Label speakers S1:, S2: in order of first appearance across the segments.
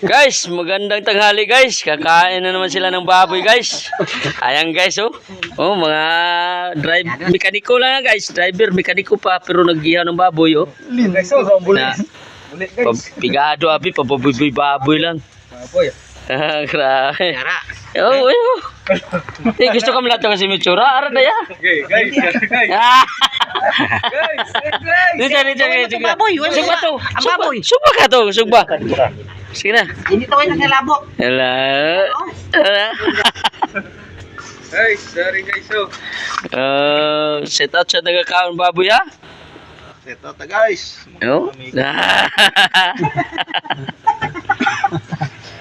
S1: Guys, magandang tanghali guys. Kakain na naman sila ng baboy guys. Ayan guys oh. Oh, mga mekaniko lang guys. Driver, mekaniko pa pero nag-ihaw ng baboy oh.
S2: Guys, oh,
S1: Na, pigado abi, pababoy lang.
S2: baboy.
S1: Grabe. Oh, oh. Gusto ka malato kasi mitsura. Ara na ya.
S2: Okay, guys.
S1: Dito.
S3: Baboy, wala
S1: Sugba to.
S3: ang baboy.
S1: Sugba ka to, sugba. Sige na.
S3: Hindi to kayo naglalabo.
S1: Hala.
S2: Guys, sorry guys, oh.
S1: Set out sa nagkakaon baboy ha?
S2: Set out guys.
S1: No?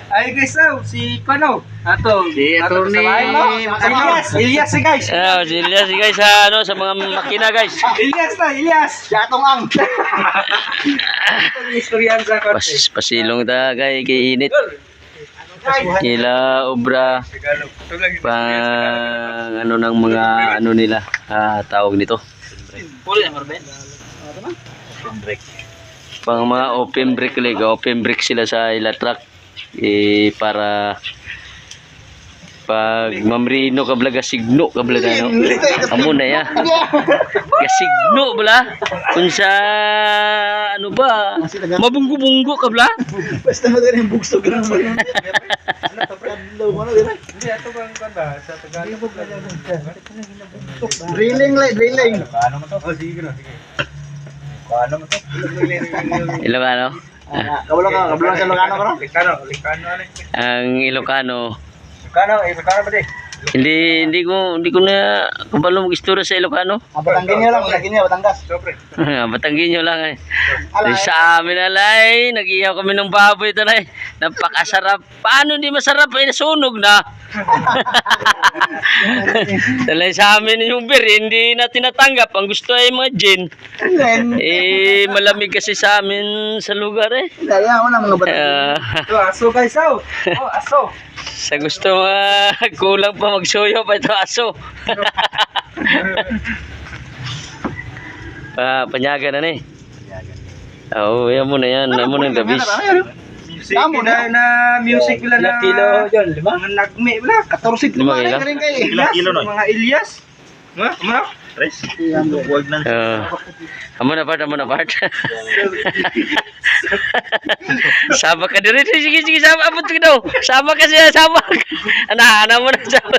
S2: Ay guys, oh, si Pano. Ato.
S3: Si Atty.
S2: Ilyas si guys.
S1: Sila si guys sa ano sa mga makina guys.
S2: Ilyas. Yatong ang. Istoryan sa
S1: Pasilong ta kay init. Kila obra pang ano ng mga ano nila tawag nito. Pang mga open brake sila sa ila truck para pag mamrino kabla gasigno kabla ano amo na ya gasigno bala kun sa ano ba mabunggo-bunggo kabla
S2: basta mo din bugso ganun mo. Ano to brando mo na dire. Hindi ato bang kanda sa Tagalog. Drilling. Ano mo to? Oh, sige na, sige. Ano mo to?
S1: Ilocano
S2: Kabalo sa Ilocano bro? Ilocano ano?
S1: ang Ilocano
S2: Ilocano ba di?
S1: hindi ko na kabalo mag-istorya sa Ilocano.
S2: Batanginyo lang, Batangas. Siyempre.
S1: Batanginyo lang eh. Sa amin alay, nag-ihaw kami ng baboy ito na eh. Napakasarap. Paano hindi masarap? Eh, nasunog na. Talay sa amin yung beer, hindi na tinatanggap. Ang gusto ay mga gin. Malamig kasi sa amin sa lugar eh.
S2: Daya mo na mga batanginyo. Aso guys, oh. Oh, aso.
S1: Sa gusto kulang pa magsuyo pa ito aso. Panyaga na eh. Oo, yan mo na yan. Yan mo na yung gabis.
S2: Music na music bila na kilo yon, di ba? Mga nagme bila 14
S1: Lima kilo?
S2: kilo no. Mga Ilyas. Mga tres. Huwag nang.
S1: Amo na part. Sama ka diri. Sige, sama abot ka daw. Sama ka siya, sama. Ana mo na sama.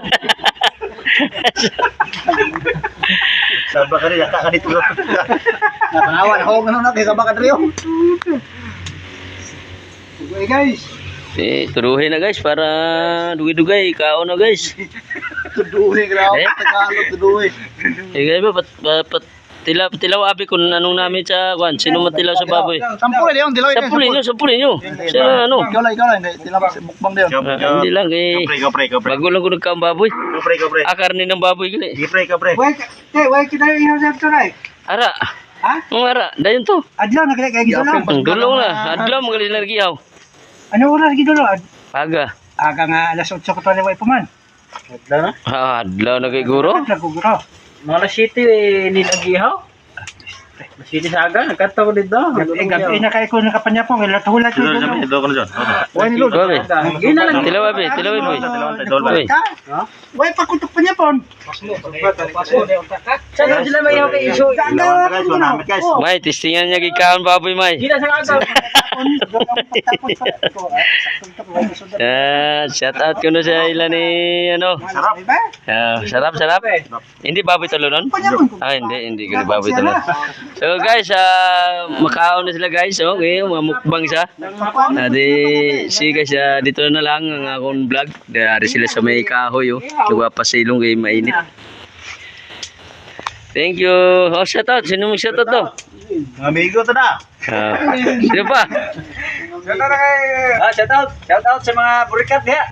S2: Sabak ka rin, yata ka dito. Nakanawan ako ganun na, kaya sabak ka rin. Okay guys.
S1: Turuhin na guys para dugay-dugay kaon na guys.
S2: Tuduhin, grabe. Tagalog, tuduhin.
S1: Guys ba tilaw abi kun anong namin sa kwan sino matilaw sa baboy.
S2: Sampul din, dilaw.
S1: Sampulin nyo. Sino ano?
S2: Ikaw lang, tilaw sa mukbang din.
S1: Hindi lang eh. Bago lang ko nagkaang baboy.
S2: Kapre.
S1: Karne ng baboy gali.
S2: Kapre. Wait, kita yung sa tunay.
S1: Ara.
S2: Ha?
S1: Ara, dayon to.
S2: Adlaw na kaya gito lang.
S1: Ang dulong na. Adlaw mo gali nagiyaw.
S2: Ano oras gito lang?
S1: Aga.
S2: Aga nga alas 8 ko to liway pa man. Adlaw na?
S1: Adlaw na kay guro.
S2: Naguguro.
S3: Mga city nilagihaw. City sa aga, nagkataw ko dito.
S2: Gabi na kayo ko nakapanyapong, wala hulat ko. Wala ni Lord.
S1: Gabi.
S3: Gina lang.
S1: Tilaw abi boy. Boy.
S2: Wala pa kutok pa niya pon.
S3: Saan sila may ihaw kay iso?
S1: May testingan niya gikaon baboy may.
S3: Gina sa aga.
S1: Shout out ko na sa ila ni ano. Sarap. Hindi baboy talo nun? Hindi ko baboy talo. So guys, makaon na sila guys. Okay, mga mukbang siya. Si guys, dito na lang ang akong vlog. Dari sila sa may kahoy. Nagpapasilong kay mainit. Thank you. Shout out. Sino mong shout out to?
S2: Amigo to na.
S1: Sino pa?
S2: Shout out sa mga burikat niya.